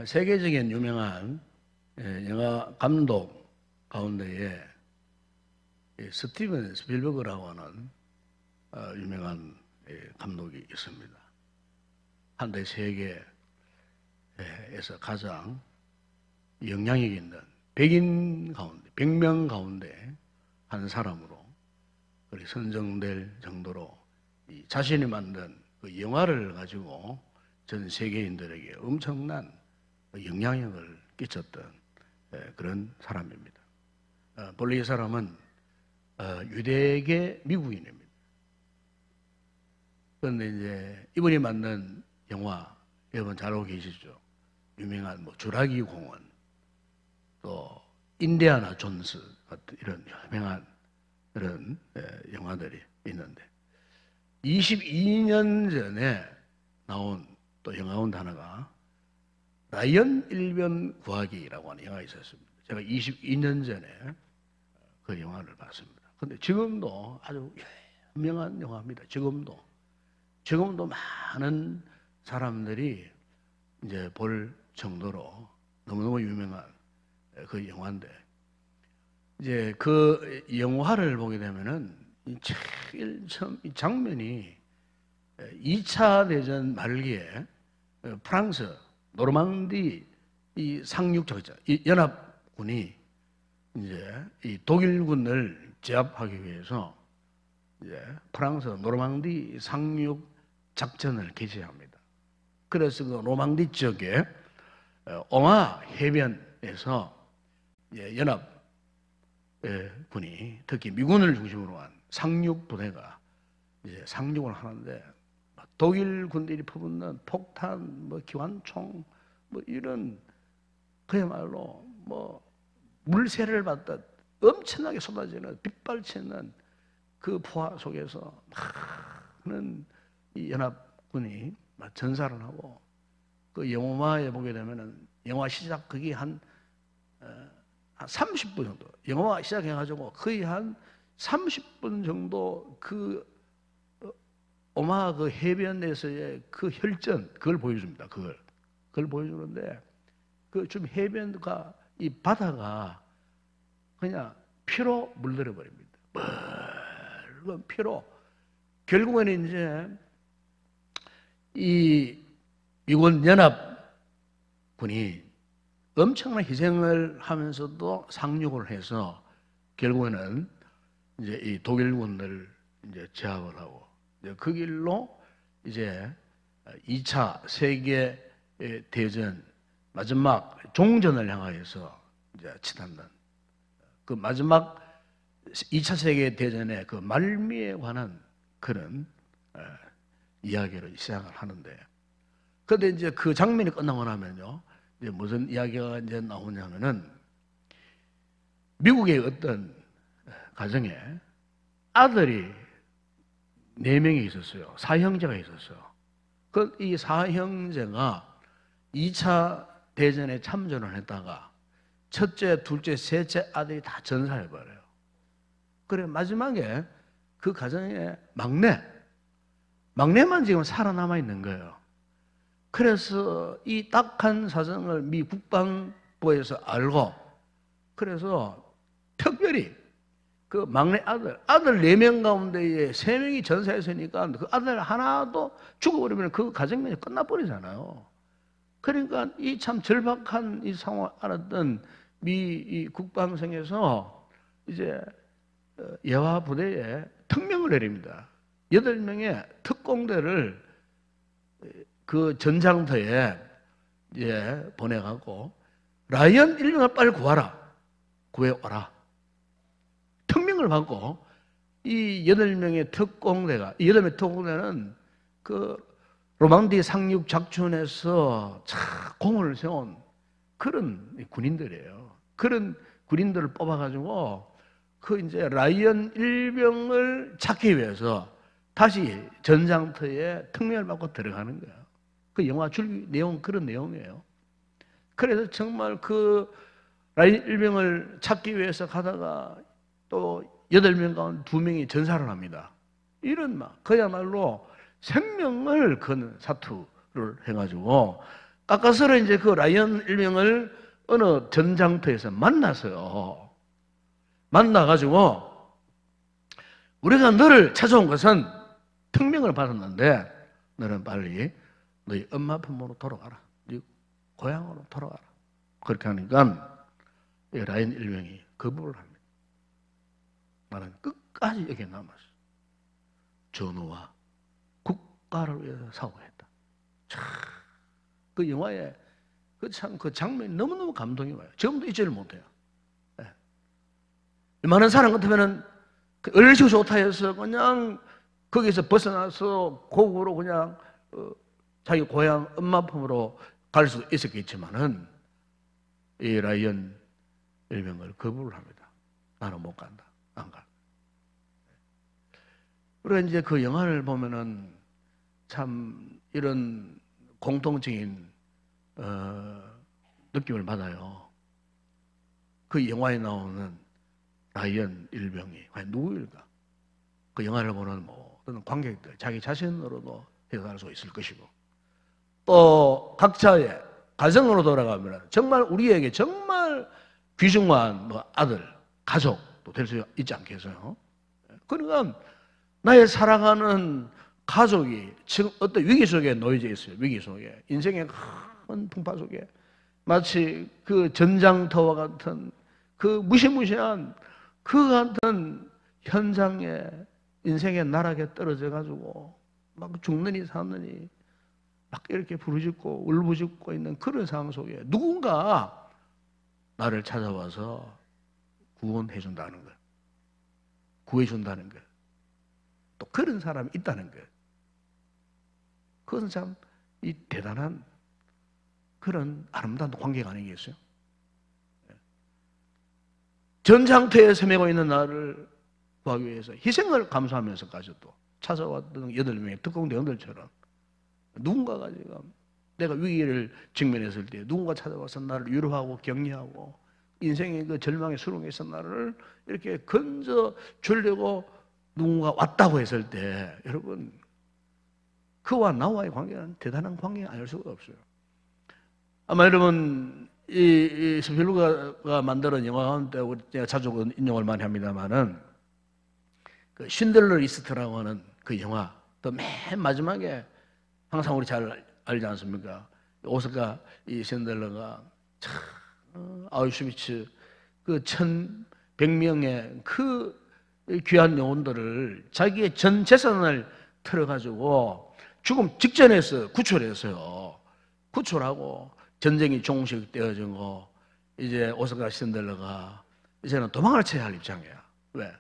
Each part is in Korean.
세계적인 유명한 영화 감독 가운데에 스티븐 스필버그라고 하는 유명한 감독이 있습니다. 한때 세계에서 가장 영향력 있는 백인 가운데, 100명 가운데 한 사람으로 그리 선정될 정도로 자신이 만든 그 영화를 가지고 전 세계인들에게 엄청난 영향력을 끼쳤던 그런 사람입니다. 본래 이 사람은 유대계 미국인입니다. 그런데 이제 이분이 만든 영화 여러분 잘 알고 계시죠? 유명한 주라기 공원, 또 인디아나 존스 같은 이런 유명한 그런 영화들이 있는데 22년 전에 나온 또 영화원 단어가 라이언 일병 구하기라고 하는 영화가 있었습니다. 제가 22년 전에 그 영화를 봤습니다. 근데 지금도 아주 유명한 영화입니다. 지금도 많은 사람들이 이제 볼 정도로 너무너무 유명한 그 영화인데, 이제 그 영화를 보게 되면은 제일 처음 이 장면이 2차 대전 말기에 프랑스 노르망디 이 상륙작전, 이 연합군이 이제 이 독일군을 제압하기 위해서 이제 프랑스 노르망디 상륙 작전을 개시합니다. 그래서 그 노르망디 지역에 옹아 해변에서 연합군이 특히 미군을 중심으로 한 상륙 부대가 이제 상륙을 하는데 독일 군들이 퍼붓는 폭탄, 기관총, 이런 그야말로 물새를 받듯 엄청나게 쏟아지는 빗발치는 그 포화 속에서 많은 이 연합군이 전사를 하고, 그 영화에 보게 되면은 영화 시작 그게 한 30분 정도, 영화 시작해가지고 거의 한 30분 정도 그 오마 그 해변에서의 그 혈전, 그걸 보여줍니다. 그걸 보여주는데, 그 좀 해변과 이 바다가 그냥 피로 물들어 버립니다. 맑은 피로. 결국에는 이제 이 미군 연합군이 엄청난 희생을 하면서도 상륙을 해서 결국에는 이제 이 독일군을 이제 제압을 하고, 그 길로 이제 2차 세계 대전 마지막 종전을 향하여서 이제 치닫는 그 마지막 2차 세계 대전의 그 말미에 관한 그런 이야기를 시작을 하는데, 그런데 이제 그 장면이 끝나고 나면요, 이제 무슨 이야기가 이제 나오냐면은 미국의 어떤 가정에 아들이 4명이 있었어요. 사형제가 있었어요. 이 사형제가 2차 대전에 참전을 했다가 첫째, 둘째, 셋째 아들이 다 전사해버려요. 그래 마지막에 그 가정의 막내만 지금 살아남아 있는 거예요. 그래서 이 딱한 사정을 미 국방부에서 알고, 그래서 특별히 그 막내 아들 4명 가운데에 3명이 전사했으니까 그 아들 하나도 죽어버리면 그 가정면이 끝나버리잖아요. 그러니까 이 참 절박한 이 상황을 알았던 미 국방성에서 이제 예화 부대에 특명을 내립니다. 8명의 특공대를 그 전장터에 이제 보내갖고 라이언 일병을 빨리 구해와라. 특명을 받고 이 8명의 특공대가, 이 8명의 특공대는 그 로망디 상륙 작전에서 공을 세운 그런 군인들이에요. 그런 군인들을 뽑아가지고 그 이제 라이언 일병을 찾기 위해서 다시 전장터에 특명을 받고 들어가는 거예요. 그 영화 줄 내용 그런 내용이에요. 그래서 정말 그 라이언 일병을 찾기 위해서 가다가 또 8명 가운데 2명이 전사를 합니다. 이런 그야말로 생명을 거는 사투를 해가지고 아까서는 이제 그 라이언 일병을 어느 전장터에서 만났어요. 만나가지고 우리가 너를 찾아온 것은 특명을 받았는데 너는 빨리 너희 엄마 품으로 돌아가라. 네 고향으로 돌아가라. 그렇게 하니까 이 라이언 일병이 거부를 합니다. 나는 끝까지 여기에 남았어. 전우와 국가를 위해서 사고했다. 참, 그 영화에 그 장면이 너무너무 감동이 와요. 지금도 잊지를 못해요. 네. 많은 사람 같으면은 얼씨구 좋다 해서 그냥 거기서 벗어나서 고국으로 그냥 자기 고향 엄마 품으로 갈 수 있었겠지만은 이 라이언 일병을 거부를 합니다. 나는 못 간다. 안 가. 그리고 이제 그 영화를 보면은 참 이런 공통적인 느낌을 받아요. 그 영화에 나오는 라이언 일병이 과연 누구일까? 그 영화를 보는 모든 관객들 자기 자신으로도 해석할 수 있을 것이고 또 각자의 가정으로 돌아가면 정말 우리에게 정말 귀중한 아들, 가족도 될 수 있지 않겠어요? 그러니까 나의 사랑하는 가족이 지금 어떤 위기 속에 놓여져 있어요. 위기 속에. 인생의 큰 풍파 속에. 마치 그 전장터와 같은 그 무시무시한 그 같은 현장에 인생의 나락에 떨어져 가지고 막 죽느니 사느니 막 이렇게 부르짖고 울부짖고 있는 그런 상황 속에 누군가 나를 찾아와서 구원해 준다는 것. 구해 준다는 것. 또 그런 사람이 있다는 것. 그것은 참 이 대단한 그런 아름다운 관계가 아니겠어요? 전장터에 헤매고 있는 나를 구하기 위해서 희생을 감수하면서까지도 찾아왔던 8명의 특공대원들처럼 누군가가 지금 내가 위기를 직면했을 때 누군가 찾아와서 나를 위로하고 격려하고 인생의 그 절망의 수렁에서 나를 이렇게 건져 주려고 누군가 왔다고 했을 때 여러분 그와 나와의 관계는 대단한 관계가 아닐 수가 없어요. 아마 여러분 이 스필버그가 만드는 영화 가운데 제가 자주 인용을 많이 합니다만은 그 신들러 리스트라고 하는 그 영화 또 맨 마지막에 항상 우리 잘 알지 않습니까? 오스카 이 신들러가 참 아우슈비츠 그 1,100명의 그 귀한 영혼들을 자기의 전 재산을 털어가지고 죽음 직전에서 구출했어요. 구출하고 전쟁이 종식되어지고 이제 오스카 신들러가 이제는 도망을 쳐야 할 입장이야. 왜?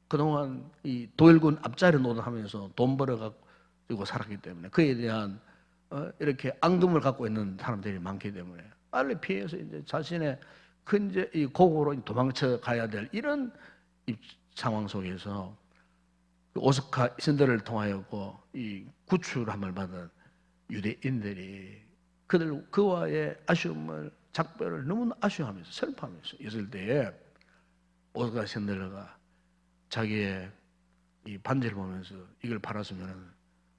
그동안 이 도일군 앞자리 노릇하면서 돈 벌어가지고 살았기 때문에 그에 대한 이렇게 앙금을 갖고 있는 사람들이 많기 때문에 빨리 피해서 이제 자신의 큰 이제 이 고국으로 도망쳐 가야 될 이런 상황 속에서 오스카 신들을 통하여 이 구출함을 받은 유대인들이 그와의 아쉬움을 작별을 너무나 아쉬워하면서 슬퍼하면서 있을 때에 오스카 신들가 자기의 이 반지를 보면서 이걸 팔았으면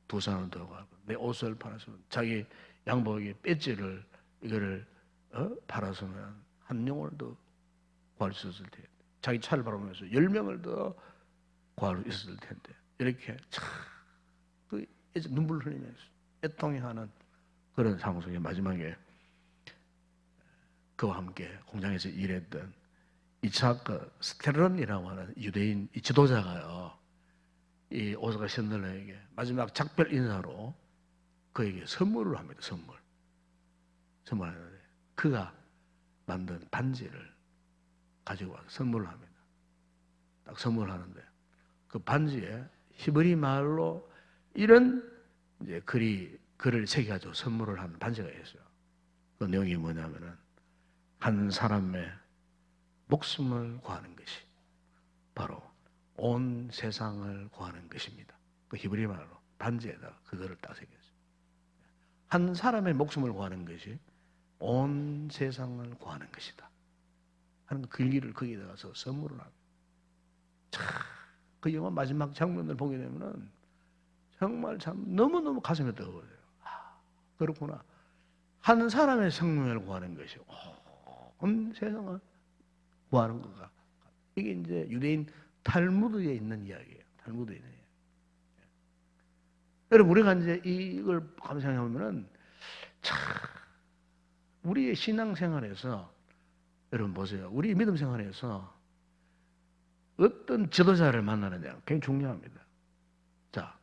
2산을 더 가고 내 옷을 팔았으면 자기 양복의 배지를 이거를 팔았으면 1영혼을 더 구할 수 있었을 텐데 자기 차를 바라보면서 10명을 더 구할 수 있었을 텐데 이렇게 참 그 눈물을 흘리면서 애통해하는 그런 상황 속에 마지막에 그와 함께 공장에서 일했던 이차크 스테른이라고 하는 유대인 이 지도자가요 이 오스카 신들러에게 마지막 작별 인사로 그에게 선물을 합니다. 선물하는데 그가 만든 반지를 가지고 와서 선물을 합니다. 딱 선물하는데 그 반지에 히브리 말로 이런 이제 글을 새겨가지고 선물을 하는 반지가 있어요. 그 내용이 뭐냐면은 한 사람의 목숨을 구하는 것이 바로 온 세상을 구하는 것입니다. 그 히브리 말로 반지에다가 그거를 딱 새겼어요. 한 사람의 목숨을 구하는 것이 온 세상을 구하는 것이다 하는 글귀를 거기다가서 선물을 합니다. 참, 그 영화 마지막 장면을 보게 되면은 정말 참 너무너무 가슴에 뜨거워요. 아, 그렇구나. 한 사람의 생명을 구하는 것이 온 세상을 구하는 것과 이게 이제 유대인 탈무드에 있는 이야기예요. 탈무드에 있는 이야기. 여러분 우리가 이제 이걸 감상해 보면은 참 우리의 신앙생활에서 여러분 보세요. 우리 믿음 생활에서 어떤 지도자를 만나느냐 굉장히 중요합니다. 자,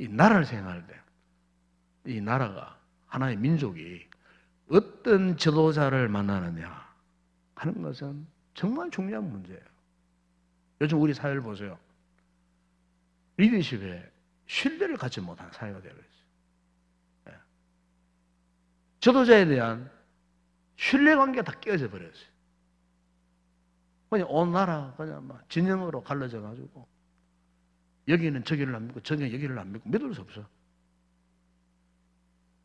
이 나라를 생각할 때 이 나라가 하나의 민족이 어떤 지도자를 만나느냐 하는 것은 정말 중요한 문제예요. 요즘 우리 사회를 보세요. 리더십에 신뢰를 갖지 못한 사회가 되고 있어요. 네. 지도자에 대한 신뢰관계가 다 깨어져 버렸어요. 그냥 온 나라 그냥 막 진영으로 갈라져 가지고 여기는 저기를 안 믿고 저기는 여기를 안 믿고 믿을 수 없어.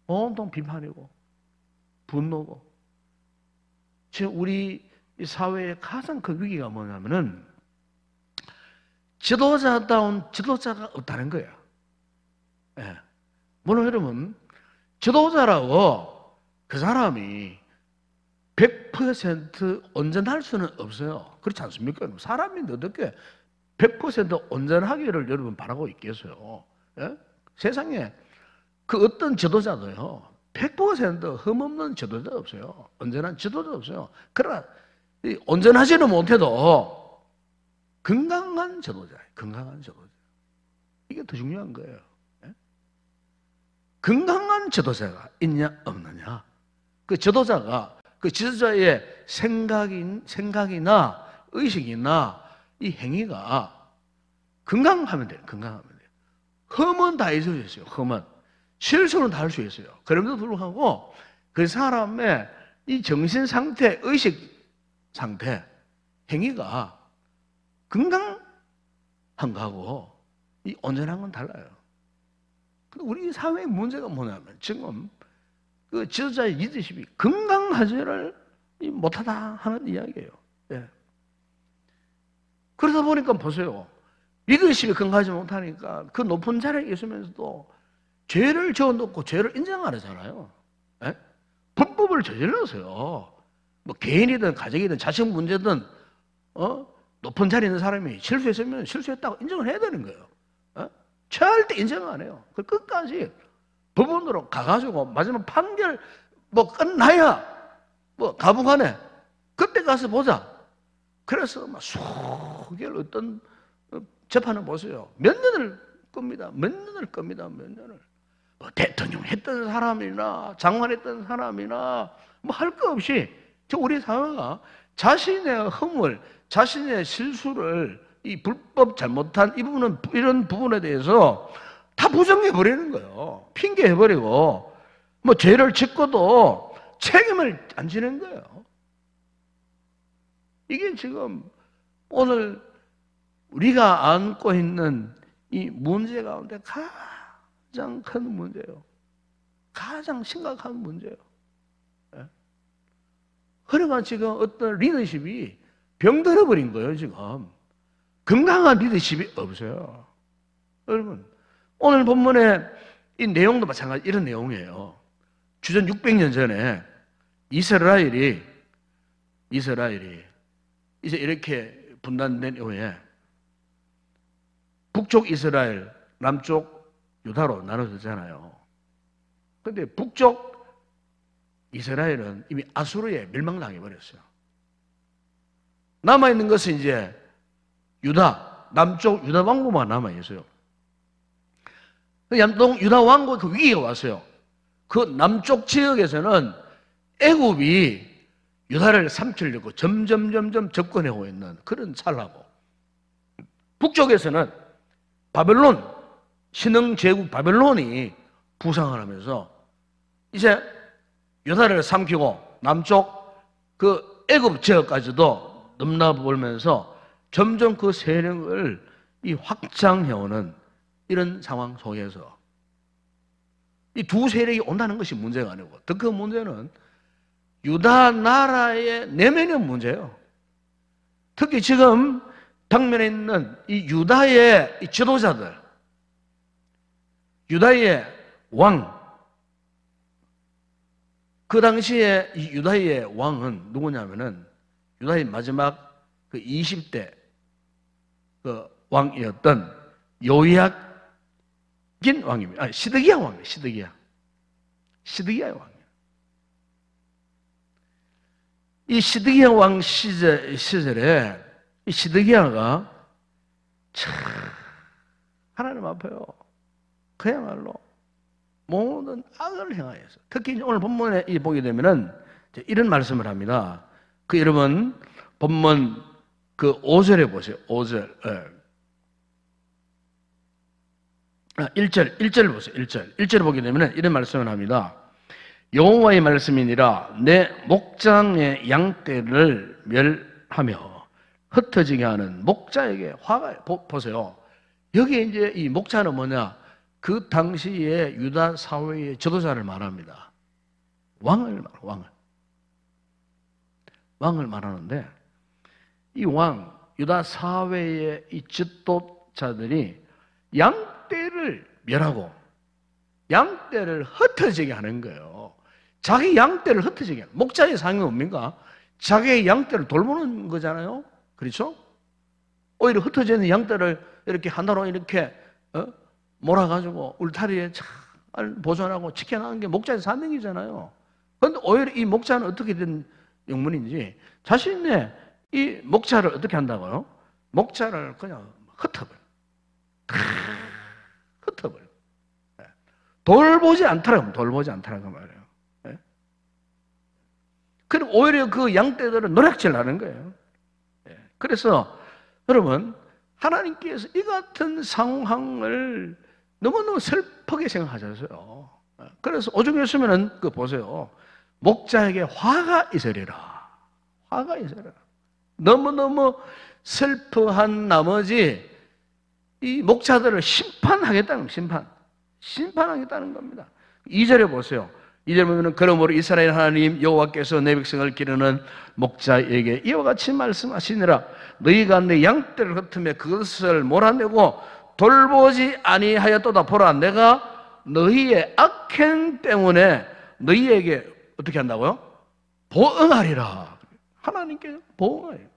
온통 비판이고 분노고. 지금 우리 사회의 가장 큰 위기가 뭐냐면은 지도자다운 지도자가 없다는 거야. 예. 물론 여러분 지도자라고 그 사람이 100% 온전할 수는 없어요. 그렇지 않습니까? 사람이 어떻게 100% 온전하기를 여러분 바라고 있겠어요? 예? 세상에 그 어떤 지도자도요 100% 흠없는 지도자 없어요. 온전한 지도자 없어요. 그러나 온전하지는 못해도 건강한 지도자, 건강한 지도자. 이게 더 중요한 거예요. 예? 건강한 지도자가 있냐 없느냐. 그 지도자가 그 지도자의 생각이나 의식이나 이 행위가 건강하면 돼요. 건강하면 돼요. 흠은 다 있을 수 있어요. 흠은. 실수는 다 할 수 있어요. 그럼에도 불구하고 그 사람의 이 정신 상태, 의식 상태, 행위가 건강한 거하고 이 온전한 건 달라요. 근데 우리 사회의 문제가 뭐냐면 지금 그 지도자의 리더십이 건강하지를 못하다 하는 이야기예요. 예. 그러다 보니까 보세요. 리더십이 건강하지 못하니까 그 높은 자리에 있으면서도 죄를 지어놓고 죄를 인정 안 하잖아요. 예? 불법을 저질렀어요. 뭐 개인이든 가정이든 자식 문제든 높은 자리에 있는 사람이 실수했으면 실수했다고 인정을 해야 되는 거예요. 절대 인정 안 해요. 그 끝까지 법원으로 가가지고 마지막 판결 뭐 끝나야 뭐 가부간에 그때 가서 보자. 그래서 막 수개월 어떤 재판을 보세요. 몇 년을 겁니다. 몇 년을 겁니다. 몇 년을. 뭐 대통령 했던 사람이나 장관했던 사람이나 뭐 할 거 없이 우리 사회가 자신의 허물, 자신의 실수를 이 불법 잘못한 이 부분은 이런 부분에 대해서 다 부정해 버리는 거예요. 핑계해 버리고 뭐 죄를 짓고도 책임을 안 지는 거예요. 이게 지금 오늘 우리가 안고 있는 이 문제 가운데 가장 큰 문제예요. 가장 심각한 문제예요. 그러니까 지금 어떤 리더십이 병들어 버린 거예요, 지금. 건강한 리더십이 없어요. 여러분, 오늘 본문의 이 내용도 마찬가지 이런 내용이에요. 주전 600년 전에 이스라엘이 이제 이렇게 분단된 이후에 북쪽 이스라엘, 남쪽 유다로 나눠졌잖아요. 그런데 북쪽 이스라엘은 이미 아수르에 멸망당해 버렸어요. 남아있는 것은 이제 유다, 남쪽 유다 왕국만 남아있어요. 남동 유다 왕국 그 위기가 왔어요. 그 남쪽 지역에서는 애굽이 유다를 삼키려고 점점 접근하고 있는 그런 찰나고, 북쪽에서는 바벨론, 신흥 제국 바벨론이 부상을 하면서 이제 유다를 삼키고 남쪽 그 애굽 지역까지도 넘나보면서 점점 그 세력을 이 확장해오는 이런 상황 속에서 이 두 세력이 온다는 것이 문제가 아니고 더 큰 문제는 유다 나라의 내면의 문제예요. 특히 지금 당면에 있는 이 유다의 이 지도자들, 유다의 왕, 그 당시에 이 유다의 왕은 누구냐면은 유다의 마지막 그 20대 그 왕이었던 요야긴 왕입니다. 아니, 시드기야 왕이에요. 시드기야 왕이에요. 이 시드기야 왕 시절에 이 시드기야가 참 하나님 앞에요. 그야말로 모든 악을 행하여서 특히 오늘 본문에 보게 되면은 이런 말씀을 합니다. 그 여러분 본문 그 5절에 보세요. 5절. 1절 보세요. 1절 보게 되면은 이런 말씀을 합니다. 여호와의 말씀이니라 내 목장의 양떼를 멸하며 흩어지게 하는 목자에게 화가 보세요. 여기에 이제 이 목자는 뭐냐? 그 당시에 유다 사회의 지도자를 말합니다. 왕을 말하는데 이 왕, 유다 사회의 이 지도자들이 양떼를 멸하고 양떼를 흩어지게 하는 거예요. 자기 양떼를 흩어지게 하는 목자의 상이 뭡니까? 자기의 양떼를 돌보는 거잖아요. 그렇죠? 오히려 흩어져 있는 양떼를 이렇게 하나로 이렇게 몰아가지고 울타리에 잘 보존하고 지켜나가는 게 목자의 사명이잖아요. 그런데 오히려 이 목자는 어떻게 된 영문인지 자신의 이 목자를 어떻게 한다고요? 목자를 그냥 흩어버려. 돌보지 않더라고 말이에요. 네? 그리고 오히려 그 양떼들은 노략질 하는 거예요. 네. 그래서 여러분 하나님께서 이 같은 상황을 너무너무 슬프게 생각하셔서요. 그래서 오죽 했으면은 그 보세요. 목자에게 화가 있으리라. 너무너무 슬퍼한 나머지 이 목자들을 심판하겠다는 겁니다. 2절에 보세요. 2절 보면은 그러므로 이스라엘 하나님 여호와께서 내 백성을 기르는 목자에게 이와 같이 말씀하시니라. 너희가 내 양떼를 흩으며 그것을 몰아내고 돌보지 아니하였도다. 보라, 내가 너희의 악행 때문에 너희에게 어떻게 한다고요? 보응하리라. 하나님께 보응하리라.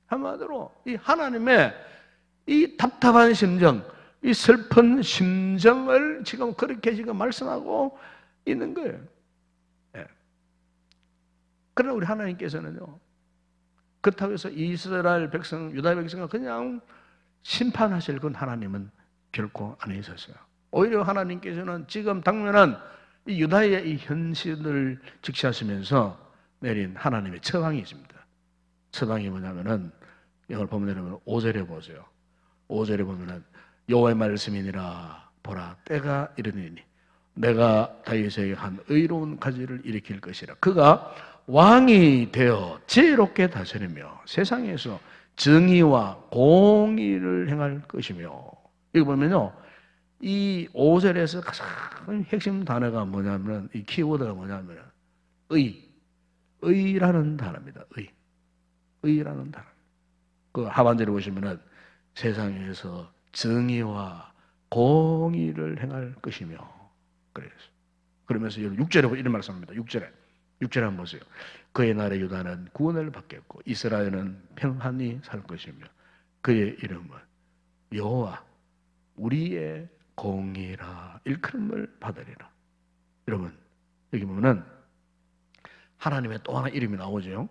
한마디로 이 하나님의 이 답답한 심정, 이 슬픈 심정을 지금 그렇게 지금 말씀하고 있는 거예요. 예. 그러나 우리 하나님께서는요, 그렇다고 해서 이스라엘 백성, 유다 백성을 그냥 심판하실 건 하나님은 결코 안 하셨어요. 오히려 하나님께서는 지금 당면한 이 유다의 이 현실을 직시하시면서 내린 하나님의 처방이 있습니다. 처방이 뭐냐면은 이걸 보면 5절에 보세요. 5절에 보면은 여호와의 말씀이니라. 보라, 때가 이르니니 내가 다윗에게 한 의로운 가지를 일으킬 것이라. 그가 왕이 되어 지혜롭게 다스리며 세상에서 정의와 공의를 행할 것이며. 이거 보면요, 이 5절에서 가장 핵심 단어가 뭐냐면, 이 키워드가 뭐냐면 의라는 단어입니다. 의라는 단어. 그 하반절에 보시면은 세상에서 정의와 공의를 행할 것이며. 그러면서 6절에 이런 말씀합니다. 6절에 한번 보세요. 그의 나라 유다는 구원을 받겠고 이스라엘은 평안히 살 것이며 그의 이름은 여호와 우리의 공의라 일컬음을 받으리라. 여러분 여기 보면은 하나님의 또 하나 이름이 나오죠.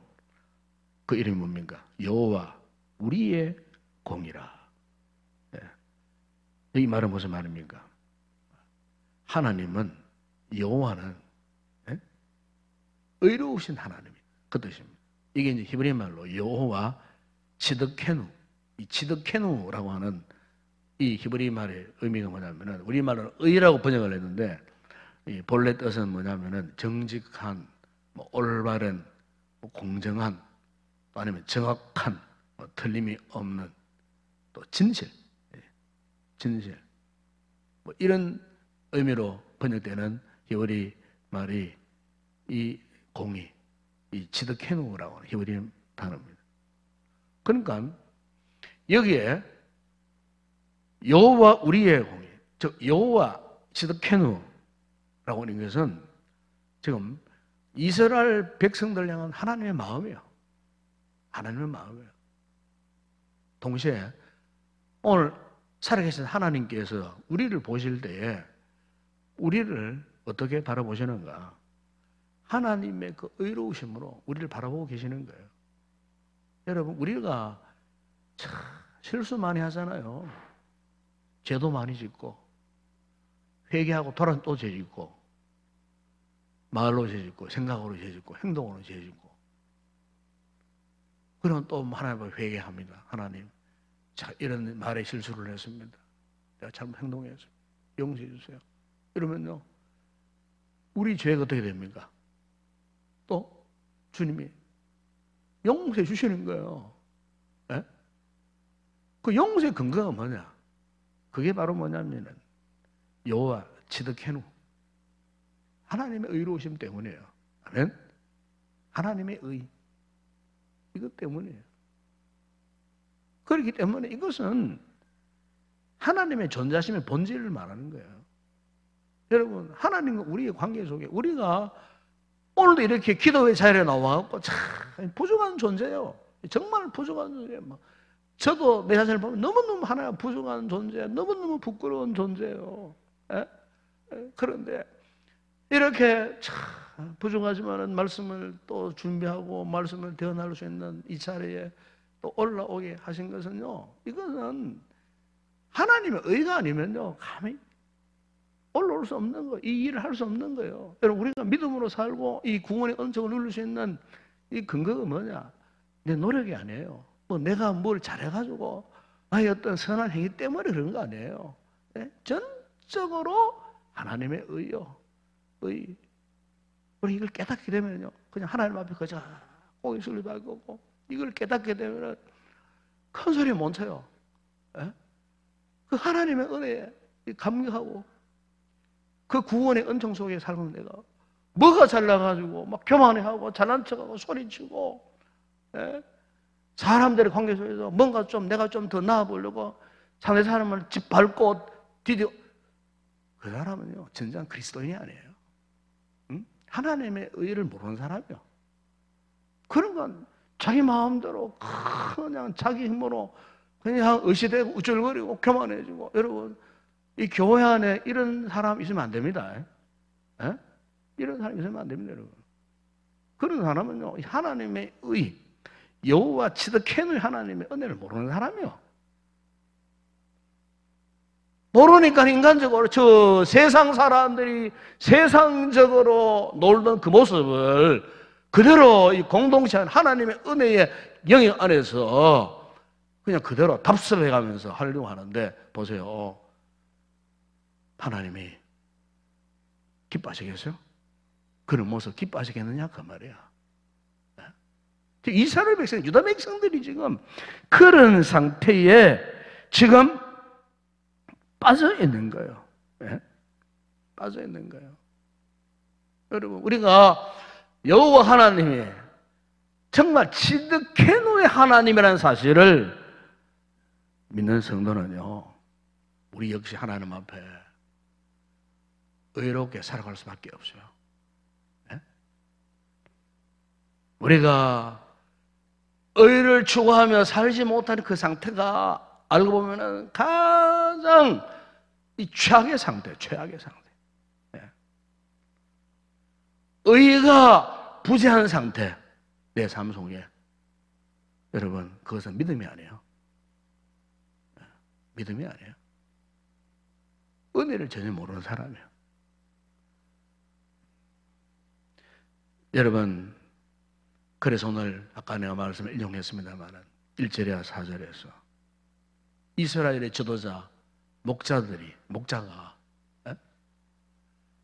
그 이름이 뭡니까? 여호와 우리의 공의라. 네. 이 말은 무슨 말입니까? 하나님은, 여호와는 의로우신 하나님이에요. 그 뜻입니다. 이게 이제 히브리 말로 여호와 치드케누, 이 치드케누라고 하는 이 히브리 말의 의미가 뭐냐면은 우리 말로는 의라고 번역을 했는데 이 본래 뜻은 뭐냐면은 정직한, 뭐 올바른, 뭐 공정한, 또 아니면 정확한, 뭐 틀림이 없는, 또 진실, 뭐 이런 의미로 번역되는 히브리 말이 이 공의, 이 치드케누라고 하는 히브리 단어입니다. 그러니까 여기에 여호와 우리의 공의, 즉 여호와 치드케누라고 하는 것은 지금 이스라엘 백성들 향한 하나님의 마음이에요. 하나님의 마음이에요. 동시에 오늘 살아계신 하나님께서 우리를 보실 때에 우리를 어떻게 바라보시는가? 하나님의 그 의로우심으로 우리를 바라보고 계시는 거예요. 여러분, 우리가 참 실수 많이 하잖아요. 죄도 많이 짓고 회개하고 돌아 또 죄 짓고 말로 죄 짓고 생각으로 죄 짓고 행동으로 죄 짓고 그러면 또 하나님을 회개합니다. 하나님, 자, 이런 말에 실수를 했습니다. 내가 잘못 행동했습니다. 용서해 주세요. 이러면요, 우리 죄가 어떻게 됩니까? 또 주님이 용서해 주시는 거예요. 네? 그 용서의 근거가 뭐냐? 그게 바로 뭐냐면은 여호와 치드케누, 하나님의 의로우심 때문이에요. 아멘? 하나님의 의, 이것 때문이에요. 그렇기 때문에 이것은 하나님의 존재하심의 본질을 말하는 거예요. 여러분, 하나님과 우리의 관계 속에 우리가 오늘도 이렇게 기도회 자리에 나와갖고 참 부족한 존재예요. 정말 부족한 존재예요. 저도 내 자신을 보면 너무너무 하나가 부족한 존재, 너무너무 부끄러운 존재예요. 그런데 이렇게 참 부족하지만은 말씀을 또 준비하고 말씀을 대언할 수 있는 이 자리에 또 올라오게 하신 것은요, 이것은 하나님의 의가 아니면요, 감히 올라올 수 없는 거예요. 이 일을 할 수 없는 거예요. 여러분, 우리가 믿음으로 살고 이 구원의 은총을 누릴 수 있는 이 근거가 뭐냐? 내 노력이 아니에요. 뭐 내가 뭘 잘해가지고 나의 어떤 선한 행위 때문에 그런 거 아니에요. 네? 전적으로 하나님의 의요. 의. 우리 이걸 깨닫게 되면요, 그냥 하나님 앞에 그저 고개 숙이고 이걸 깨닫게 되면은 큰 소리 못 쳐요. 네? 그 하나님의 은혜에 감격하고 그 구원의 은총 속에 살고 내가 뭐가 잘나가지고 막 교만해하고 잘난 척하고 소리치고, 예? 사람들의 관계 속에서 뭔가 좀 내가 좀 더 나아 보려고 상대 사람을 짓밟고 디뎌, 그 사람은요 진정한 그리스도인이 아니에요. 응? 하나님의 의를 모르는 사람이요. 그런 건 자기 마음대로 그냥 자기 힘으로 그냥 의시되고 우쭐거리고 교만해지고. 여러분, 이 교회 안에 이런 사람 있으면 안 됩니다. 에? 이런 사람 있으면 안 됩니다, 여러분. 그런 사람은요, 하나님의 의, 여호와 치드케누의 하나님의 은혜를 모르는 사람이요. 모르니까 인간적으로 저 세상 사람들이 세상적으로 놀던 그 모습을 그대로 이 공동체 하나님의 은혜의 영역 안에서 그냥 그대로 답습해 가면서 하려고 하는데, 보세요. 하나님이 기뻐하시겠어요? 그런 모습 기뻐하시겠느냐 그 말이야. 이스라엘 백성, 유다 백성들이 지금 그런 상태에 지금 빠져 있는 거예요. 네? 빠져 있는 거예요. 여러분, 우리가 여호와 하나님이 정말 치드케누의 하나님이라는 사실을 믿는 성도는요, 우리 역시 하나님 앞에 의롭게 살아갈 수밖에 없어요. 네? 우리가 의를 추구하며 살지 못하는 그 상태가 알고 보면은 가장 이 최악의 상태, 최악의 상태. 네. 의가 부재한 상태, 내 삶 속에. 여러분, 그것은 믿음이 아니에요. 네. 믿음이 아니에요. 은혜를 전혀 모르는 사람이에요. 여러분, 그래서 오늘 아까 내가 말씀을 인용했습니다만은 1절이나 4절에서 이스라엘의 지도자, 목자가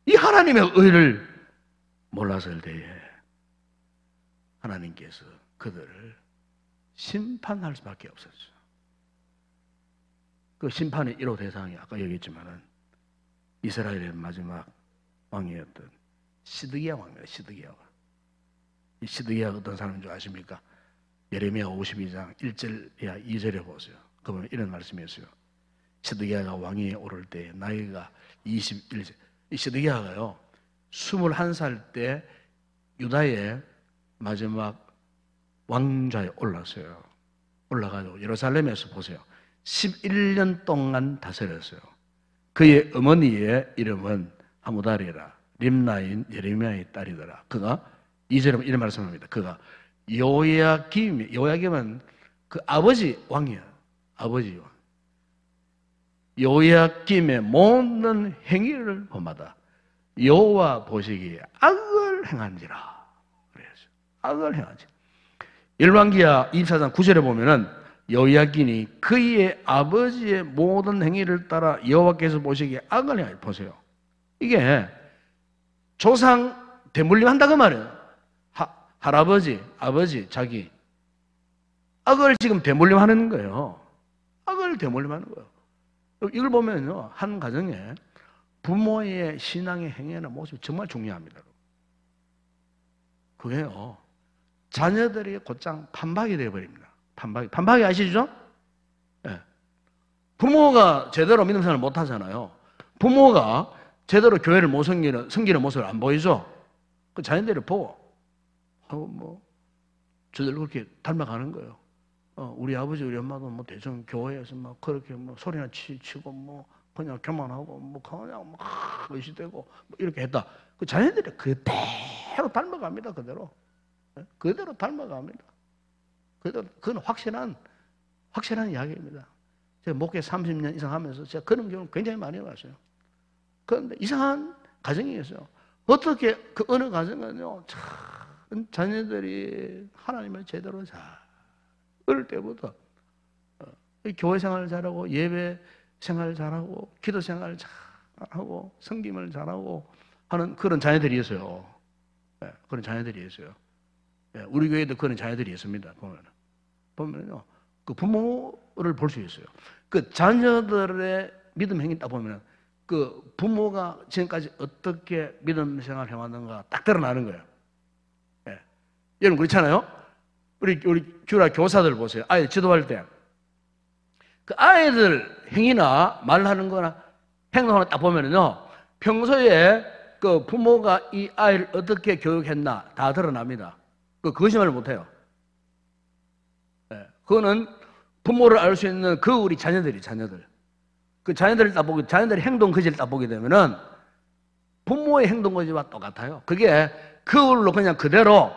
이 하나님의 의를 몰랐을 때에 하나님께서 그들을 심판할 수밖에 없었죠. 그 심판의 1호 대상이 아까 얘기했지만은 이스라엘의 마지막 왕이었던 시드기야 왕입니다. 시드기야 왕. 이 시드기야가 어떤 사람인 줄 아십니까? 예레미야 52장 1절 이하 2절에 보세요. 그 보면 이런 말씀이었어요. 시드기야가 왕위에 오를 때 나이가 21세. 이 시드기야가요 21살 때 유다의 마지막 왕좌에 올랐어요. 올라가지고 예루살렘에서 보세요. 11년 동안 다스렸어요. 그의 어머니의 이름은 하무달이라 림나인 예레미야의 딸이더라. 그가 2절에 이런 말씀합니다. 그가 요야김은 그 아버지 왕이야. 아버지 왕. 요야김의 모든 행위를 범하다 여호와 보시기에 악을 행한지라. 그래서 악을 행한지. 열왕기하 24장 9절에 보면은 여호야긴이 그의 아버지의 모든 행위를 따라 여호와께서 보시기에 악을 행한지. 보세요. 이게 조상 대물림 한다고 말이에요. 할아버지, 아버지, 자기 악을 지금 대물림하는 거예요. 악을 대물림하는 거예요. 이걸 보면요, 한 가정에 부모의 신앙의 행위나 모습이 정말 중요합니다. 그게요, 자녀들이 곧장 판박이 되어버립니다. 판박이 아시죠? 네. 부모가 제대로 믿음 생활을 못 하잖아요. 부모가 제대로 교회를 못 섬기는 모습을 안 보이죠? 그 자녀들이 보고, 저들 그렇게 닮아가는 거예요. 우리 아버지, 우리 엄마도 뭐 대충 교회에서 막 그렇게 뭐 소리나 치고 뭐 그냥 교만하고 뭐 그냥 막 의시되고 뭐 이렇게 했다. 그 자녀들이 그대로 닮아갑니다. 그대로. 그대로 닮아갑니다. 그건 확실한 이야기입니다. 제가 목회 30년 이상 하면서 제가 그런 경우를 굉장히 많이 봤어요. 그런데 이상한 가정이 있어요. 어떻게 그 어느 가정은요, 참 자녀들이 하나님을 제대로 잘 어릴 때부터 교회 생활을 잘하고 예배 생활을 잘하고 기도 생활을 잘하고 성김을 잘하고 하는 그런 자녀들이 있어요. 그런 자녀들이 있어요. 우리 교회도 그런 자녀들이 있습니다. 보면요, 그 부모를 볼 수 있어요. 그 자녀들의 믿음 행위 딱 보면 그 부모가 지금까지 어떻게 믿음 생활을 해왔는가 딱 드러나는 거예요. 여러분 그렇잖아요. 우리 주라 교사들 보세요. 아이들 지도할 때 그 아이들 행위나 말하는 거나 행동을 딱 보면은요, 평소에 그 부모가 이 아이를 어떻게 교육했나 다 드러납니다. 그 거짓말을 못 해요. 그거는 부모를 알 수 있는 그 우리 자녀들. 그 자녀들을 딱 보고 자녀들의 행동 거지를 딱 보게 되면은 부모의 행동 거지와 똑같아요. 그게 그걸로 그냥 그대로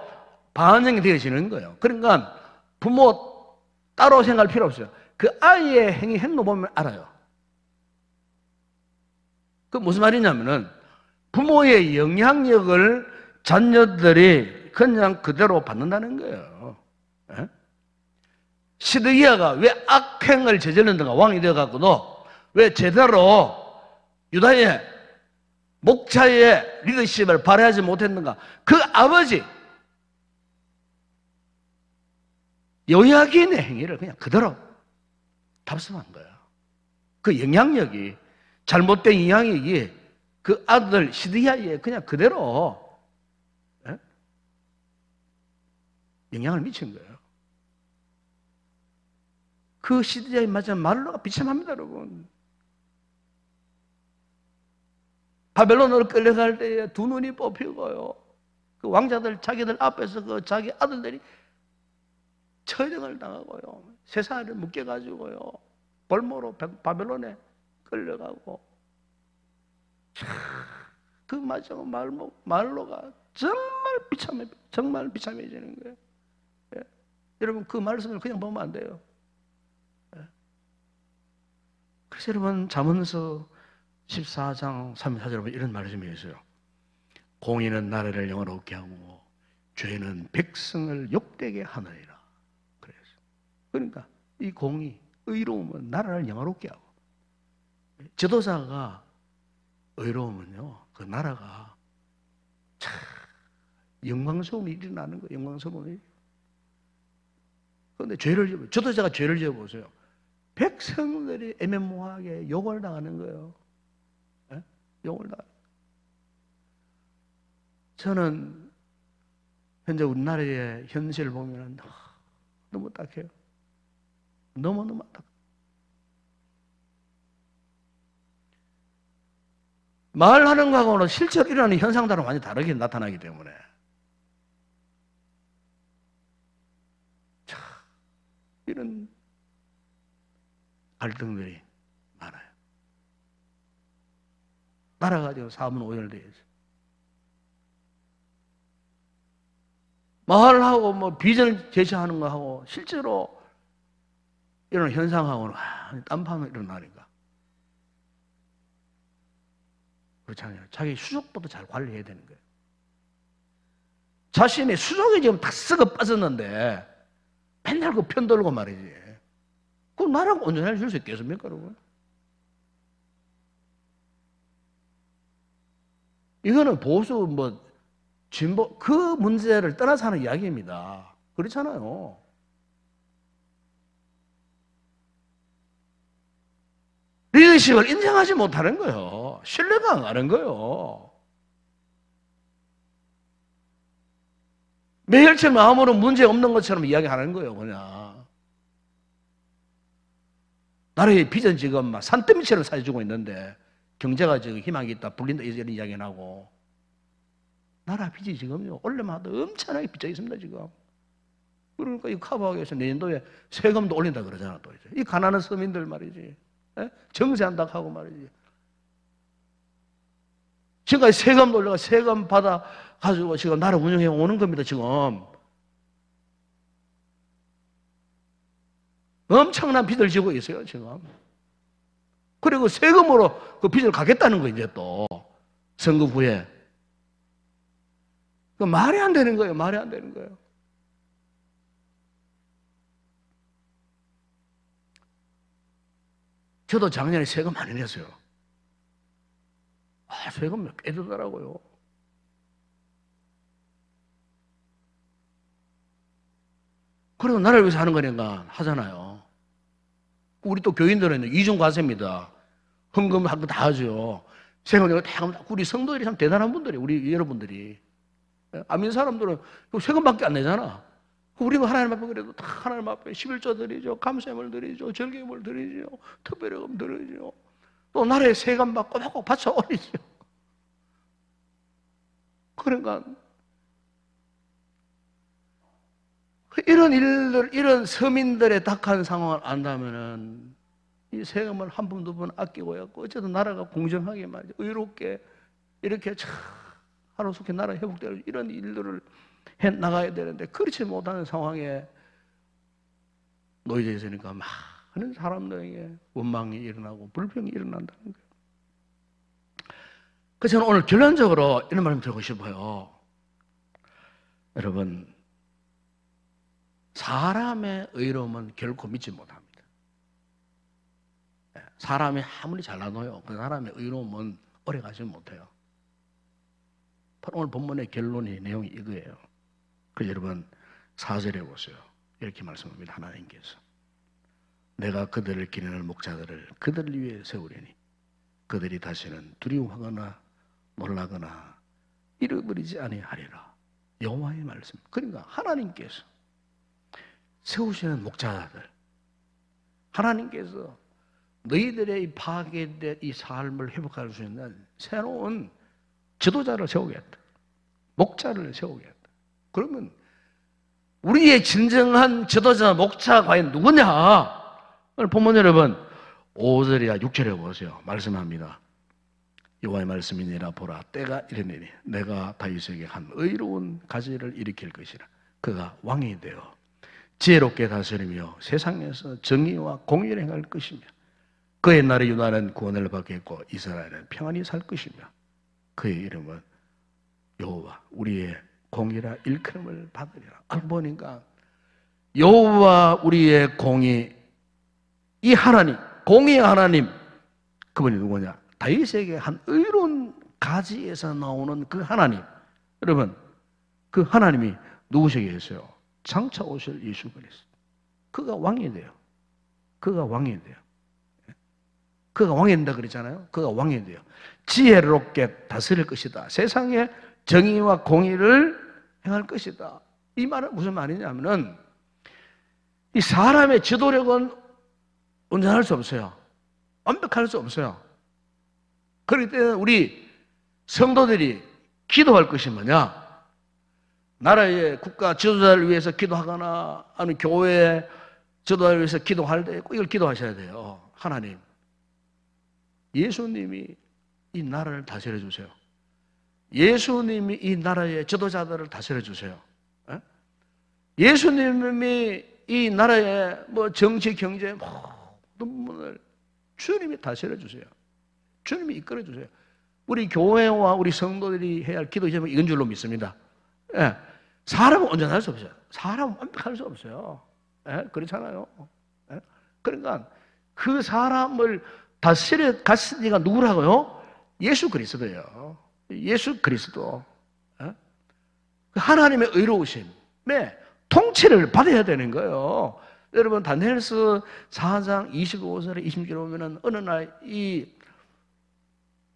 반영이 되어지는 거예요. 그러니까 부모 따로 생각할 필요 없어요. 그 아이의 행동 보면 알아요. 그 무슨 말이냐면은 부모의 영향력을 자녀들이 그냥 그대로 받는다는 거예요. 시드기야가 왜 악행을 저질렀는가, 왕이 되어갖고도 왜 제대로 유다의 목자의 리더십을 발휘하지 못했는가? 그 아버지 요야긴의 행위를 그냥 그대로 답습한 거야. 그 영향력이, 잘못된 영향력이 그 아들 시드기야에 그냥 그대로 영향을 미친 거예요. 그 시드기야에 맞은 말로가 비참합니다, 여러분. 바벨론으로 끌려갈 때에 두 눈이 뽑히고요. 그 왕자들 자기들 앞에서 그 자기 아들들이 처형을 당하고요. 세상을 묶여가지고요. 볼모로 바벨론에 끌려가고. 그 마지막 말로가 정말 비참해지는 거예요. 여러분 그 말씀을 그냥 보면 안 돼요. 그래서 여러분 잠언서 14장 34절에 보면 이런 말씀이 있어요. 공의는 나라를 영화롭게 하고 죄는 백성을 욕되게 하느니라. 그래서 그러니까 이 공의, 의로움은 나라를 영화롭게 하고, 지도자가 의로우면요 그 나라가 참 영광스러운 일이 나는 거예요. 영광스러운 일. 그런데 지도자가 죄를 지어보세요. 백성들이 애매모호하게 욕을 당하는 거예요. 욕을 당하는. 저는 현재 우리나라의 현실을 보면 너무 딱해요. 너무너무 딱. 말하는 거하고는 실제로 일어나는 현상들은 완전히 다르게 나타나기 때문에 이런 갈등들이 많아요. 나라 가지고 사업은 오열되어 있어요. 말하고 뭐 비전을 제시하는 거 하고 실제로 이런 현상하고는 딴판을 일어나니까 그렇잖아요. 자기 수족보다 잘 관리해야 되는 거예요. 자신의 수족이 지금 다 썩어 빠졌는데 맨날 그 편들고 말이지. 그럼 나라고 온전히 줄 수 있겠습니까, 여러분? 이거는 보수 뭐 진보 그 문제를 떠나서 하는 이야기입니다. 그렇잖아요. 리더십을 인정하지 못하는 거예요. 신뢰가 안 가는 거예요. 매일처럼 아무런 문제 없는 것처럼 이야기하는 거예요, 그냥. 나라의 비전 지금 막 산더미처럼 사주고 있는데 경제가 지금 희망이 있다, 불린다 이런 이야기 나고 나라 빚이 지금요 올려마다 엄청나게 빚져 있습니다 지금. 그러니까 이 커버하기 위해서 내년도에 세금도 올린다 그러잖아 또 이제. 이 가난한 서민들 말이지. 에? 정세한다 하고 말이지. 지금까지 세금 올려가 세금 받아 가지고 지금 나라 운영해 오는 겁니다 지금. 엄청난 빚을 지고 있어요 지금. 그리고 세금으로 그 빚을 갚겠다는 거 이제 또 선거 후에. 그 말이 안 되는 거예요. 말이 안 되는 거예요. 저도 작년에 세금 많이 냈어요. 세금 몇 개 들더라고요. 그래도 나라를 위해서 하는 거니까 하잖아요. 우리 또 교인들은 이중과세입니다. 헌금하고 다 하죠. 세금 내고 다 하면 우리 성도들이 참 대단한 분들이 우리 여러분들이. 안 믿는 사람들은 세금밖에 안 내잖아. 우리가 하나님 앞에 그래도 다 하나님 앞에 11조 드리죠. 감사함을 드리죠. 절개금을 드리죠. 특별회금 드리죠. 또 나라의 세금 받고 막 바쳐 올리죠. 그러니까 이런 일들, 이런 서민들의 딱한 상황을 안다면은 이 세금을 한 번, 두 번 아끼고 했고 어쨌든 나라가 공정하게 말이죠. 의롭게 이렇게 참 하루속히 나라 회복될 이런 일들을 해 나가야 되는데 그렇지 못하는 상황에 놓여져 있으니까 많은 사람들에게 원망이 일어나고 불평이 일어난다는 거예요. 그래서 저는 오늘 결론적으로 이런 말씀 드리고 싶어요. 여러분, 사람의 의로움은 결코 믿지 못합니다. 사람이 아무리 잘나도요, 그 사람의 의로움은 오래가지 못해요. 오늘 본문의 결론의 내용이 이거예요. 그래서 여러분 4절에 보세요. 이렇게 말씀합니다. 하나님께서 내가 그들을 기르는 목자들을 그들을 위해 세우려니 그들이 다시는 두려워하거나 놀라거나 잃어버리지 아니하리라. 여호와의 말씀. 그러니까 하나님께서 세우시는 목자들, 하나님께서 너희들의 파괴된 이 삶을 회복할 수 있는 새로운 지도자를 세우겠다. 목자를 세우겠다. 그러면 우리의 진정한 지도자, 목자가 과연 누구냐? 오늘 본문 여러분 5절이야 6절에 보세요. 말씀합니다. 여호와의 말씀이니라 보라 때가 이르니니 내가 다윗에게 한 의로운 가지를 일으킬 것이라. 그가 왕이 되어 지혜롭게 다스리며 세상에서 정의와 공의를 행할 것이며 그의 나라의 유다는 구원을 받겠고 이스라엘은 평안히 살 것이며 그의 이름은 여호와 우리의 공의라 일컬음을 받으리라. 보니까 여호와 우리의 공의, 이 하나님, 공의의 하나님, 그분이 누구냐? 다윗에게 한 의로운 가지에서 나오는 그 하나님. 여러분, 그 하나님이 누구시겠어요? 장차 오실 예수 그리스도. 그가 왕이 돼요. 그가 왕이 돼요. 그가 왕이 된다 그랬잖아요. 그가 왕이 돼요. 지혜롭게 다스릴 것이다. 세상에 정의와 공의를 행할 것이다. 이 말은 무슨 말이냐면은 이 사람의 지도력은 온전할 수 없어요. 완벽할 수 없어요. 그렇기 때문에 우리 성도들이 기도할 것이 뭐냐? 나라의 국가 지도자를 위해서 기도하거나 아니면 교회 저도 위해서 기도할 때 꼭 이걸 기도하셔야 돼요. 하나님, 예수님이 이 나라를 다스려 주세요. 예수님이 이 나라의 지도자들을 다스려 주세요. 예수님이 이 나라의 뭐 정치, 경제 모든 부분을 주님이 다스려 주세요. 주님이 이끌어 주세요. 우리 교회와 우리 성도들이 해야 할 기도 제목이 이건 줄로 믿습니다. 예. 사람은 온전할 수 없어요. 사람은 완벽할 수 없어요. 예? 그렇잖아요. 예? 그러니까 그 사람을 다스려 갔으니까 누구라고요? 예수 그리스도예요. 예수 그리스도. 예? 하나님의 의로우심에 통치를 받아야 되는 거예요. 여러분, 다니엘서 4장 25절에 26절에 보면은 어느 날 이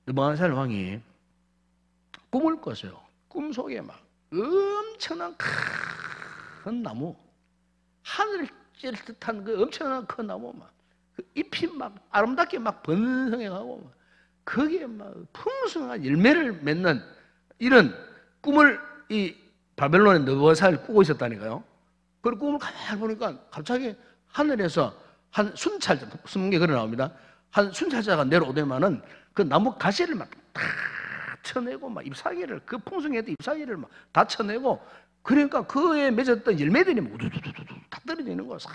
느부갓네살 왕이 꿈을 꿨어요. 꿈속에 막 엄청난 큰 나무, 하늘을 찔 듯한 그 엄청난 큰 나무, 막 그 잎이 막 아름답게 막 번성해가고 막 거기에 막 풍성한 열매를 맺는 이런 꿈을 이 바벨론의 느부갓네살이 꾸고 있었다니까요. 그 꿈을 가만히 보니까 갑자기 하늘에서 한 순찰자, 성경에 그래 나옵니다. 한 순찰자가 내려오더만은 그 나무 가시를 막 다 쳐내고 막 잎사귀를, 그 풍성했던 잎사귀를 막 다 쳐내고, 그러니까 그에 맺었던 열매들이 막 우두두두두 다 떨어지는 거야. 싹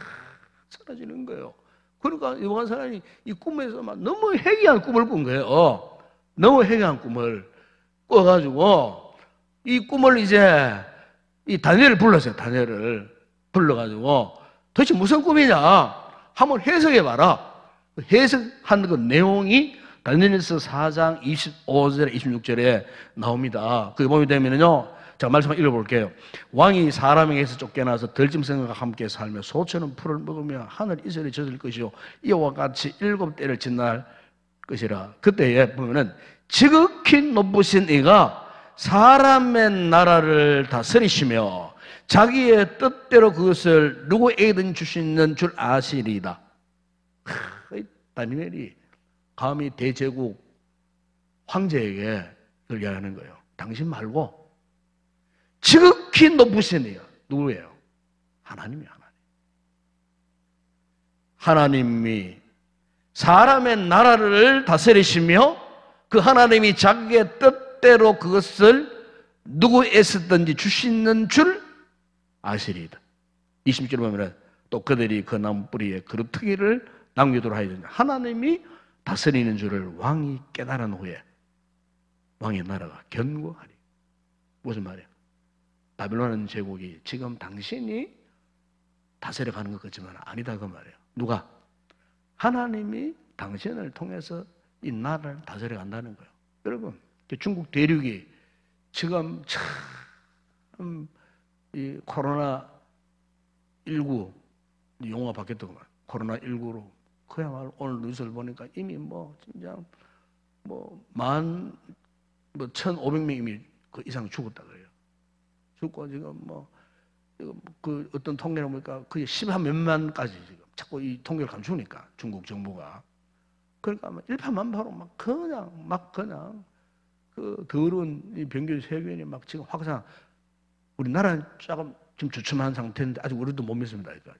사라지는 거예요. 그러니까 이방한 사람이 이 꿈에서 막 너무 해괴한 꿈을 꾼 거예요. 너무 해괴한 꿈을 꿔가지고 이 꿈을 이제 이 다니엘을 불렀어요. 다니엘을 불러가지고 도대체 무슨 꿈이냐 한번 해석해봐라. 해석한 그 내용이 다니엘서 4장 25절에 26절에 나옵니다. 그게 보게 되면요, 제가 말씀 읽어볼게요. 왕이 사람에게서 쫓겨나서 들짐승과 함께 살며 소처럼 풀을 먹으며 하늘 이슬에 젖을 것이요 이와 같이 7때를 지날 것이라. 그때에 보면은 지극히 높으신 이가 사람의 나라를 다스리시며 자기의 뜻대로 그것을 누구에게든 주시는 줄 아시리이다. 다니엘이 감히 대제국 황제에게 그걸 이야기하는 거예요. 당신 말고 지극히 높으신 이요. 누구예요? 하나님이에요. 하나님이 사람의 나라를 다스리시며 그 하나님이 자기의 뜻대로 그것을 누구에서든지 주시는 줄 아시리이다. 20절 보면 또 그들이 그 나무 뿌리에 그루터기를 남기도록 하여 된다. 하나님이 다스리는 줄을 왕이 깨달은 후에 왕의 나라가 견고하리. 무슨 말이에요? 바벨론 제국이 지금 당신이 다스려가는 것 같지만 아니다 그 말이에요. 누가? 하나님이 당신을 통해서 이 나라를 다스려 간다는 거예요. 여러분, 중국 대륙이 지금 참 이 코로나19 용어가 바뀌었더구만. 코로나19로 그야말로 오늘 뉴스를 보니까 이미 뭐 진짜 뭐 1,500명 이미 그 이상 죽었다 그래요. 죽고 지금 뭐 그 어떤 통계를 보니까 그게 10한 몇만까지 지금 자꾸 이 통계를 감추니까 중국 정부가. 그러니까 막 일파만파로 막 그냥 그 더러운 이 병균 세균이 막 지금 확산. 우리나라는 조금 좀 주춤한 상태인데 아직 우리도 못 믿습니다. 여기까지.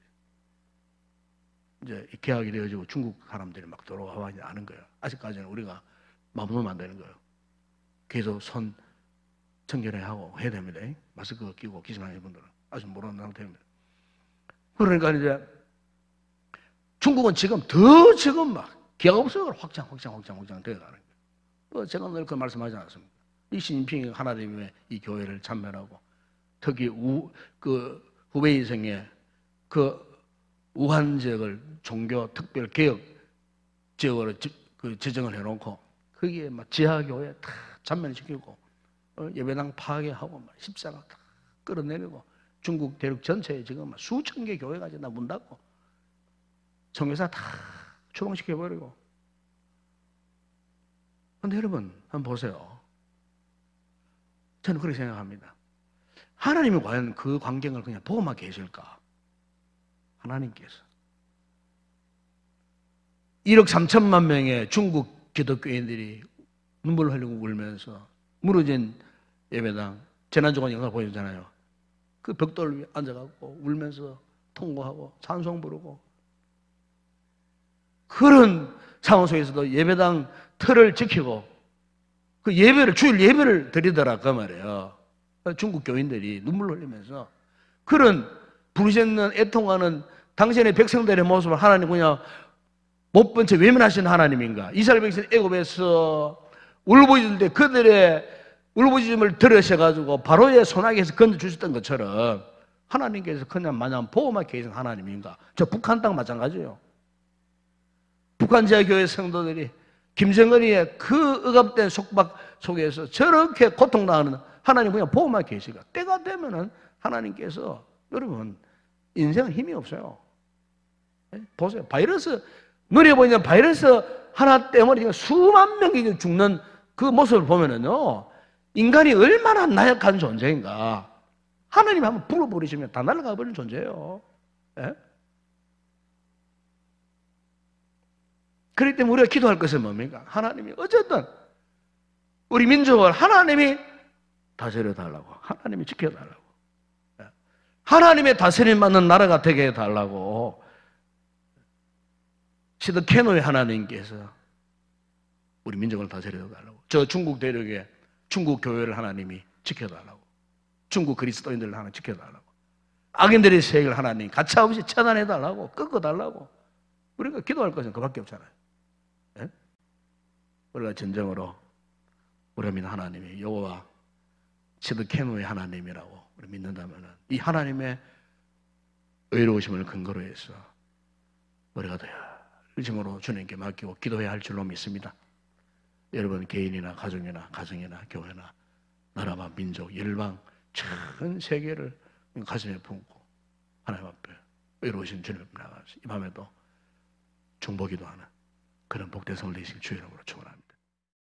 이제 계약이 되어지고 중국 사람들이 막 들어와 아는 거예요. 아직까지는 우리가 마음먹으면 안 되는 거예요. 계속 손 청결해야 하고 해야 됩니다. 마스크 끼고 기침하는 분들은 아직 모르는 상태입니다. 그러니까 이제 중국은 지금 막 계약업소가 확장 되어가는 거예요. 제가 늘 그 말씀하지 않았습니까? 이 시진핑이 하나님의 이 교회를 참배하고 특히 후베이성의 그 우한 지역을 종교 특별 개혁 지역으로 지정을 해놓고 거기에 막 지하교회 다 참배시키고 예배당 파괴하고 막 십자가 다 끌어내리고 중국 대륙 전체에 지금 막 수천 개 교회가 이제 다 문 닫고 선교사 다 추방시켜버리고. 그런데 여러분 한번 보세요. 저는 그렇게 생각합니다. 하나님이 과연 그 광경을 그냥 보고만 계실까? 하나님께서 1억 3천만 명의 중국 기독교인들이 눈물을 흘리고 울면서 무너진 예배당, 지난주간 영상 보여주잖아요. 그 벽돌 위에 앉아갖고 울면서 통곡하고 찬송 부르고 그런 상황 속에서도 예배당 틀을 지키고 그 예배를, 주일 예배를 드리더라 그 말이에요. 중국 교인들이 눈물 흘리면서 그런 부르짖는 애통하는 당신의 백성들의 모습을 하나님 그냥 못 본 채 외면하시는 하나님인가? 이스라엘 백성 애굽에서 울부짖을 때 그들의 울부짖음을 들으셔가지고 바로의 손아귀에서 건져주셨던 것처럼 하나님께서 그냥 마냥 보호만 계신 하나님인가? 저 북한 땅 마찬가지예요. 북한 지하교회 성도들이 김정은이의 그 억압된 속박 속에서 저렇게 고통당하는 하나님 그냥 보호만 계시가. 때가 되면은 하나님께서 여러분 인생은 힘이 없어요. 보세요. 바이러스 눈에 보이는 바이러스 하나 때문에 수만 명이 죽는 그 모습을 보면은요 인간이 얼마나 나약한 존재인가. 하나님이 한번 불어버리시면 다 날아가 버리는 존재예요. 예? 그렇기 때문에 우리가 기도할 것은 뭡니까? 하나님이 어쨌든 우리 민족을 하나님이 다스려 달라고, 하나님이 지켜 달라고, 하나님의 다스림 받는 나라가 되게 해달라고 시드케노의 하나님께서 우리 민족을 다스려 달라고, 저 중국 대륙에 중국 교회를 하나님이 지켜 달라고, 중국 그리스도인들을 하나 지켜 달라고, 악인들의 세력을 하나님 가차없이 처단해 달라고, 꺾어 달라고. 우리가 기도할 것은 그밖에 없잖아요. 예? 우리가 진정으로 우리 믿는 하나님이 여호와 시드케노의 하나님이라고 우리 믿는다면 이 하나님의 의로우심을 근거로 해서 우리가 더 열심으로 주님께 맡기고 기도해야 할 줄로 믿습니다. 여러분 개인이나 가정이나 가정이나 교회나 나라와 민족, 열방, 전 세계를 가슴에 품고 하나님 앞에 의로우신 주님 나가서 이 밤에도 중보기도하는 그런 복된 성을 내실 주의 이름으로 축원합니다.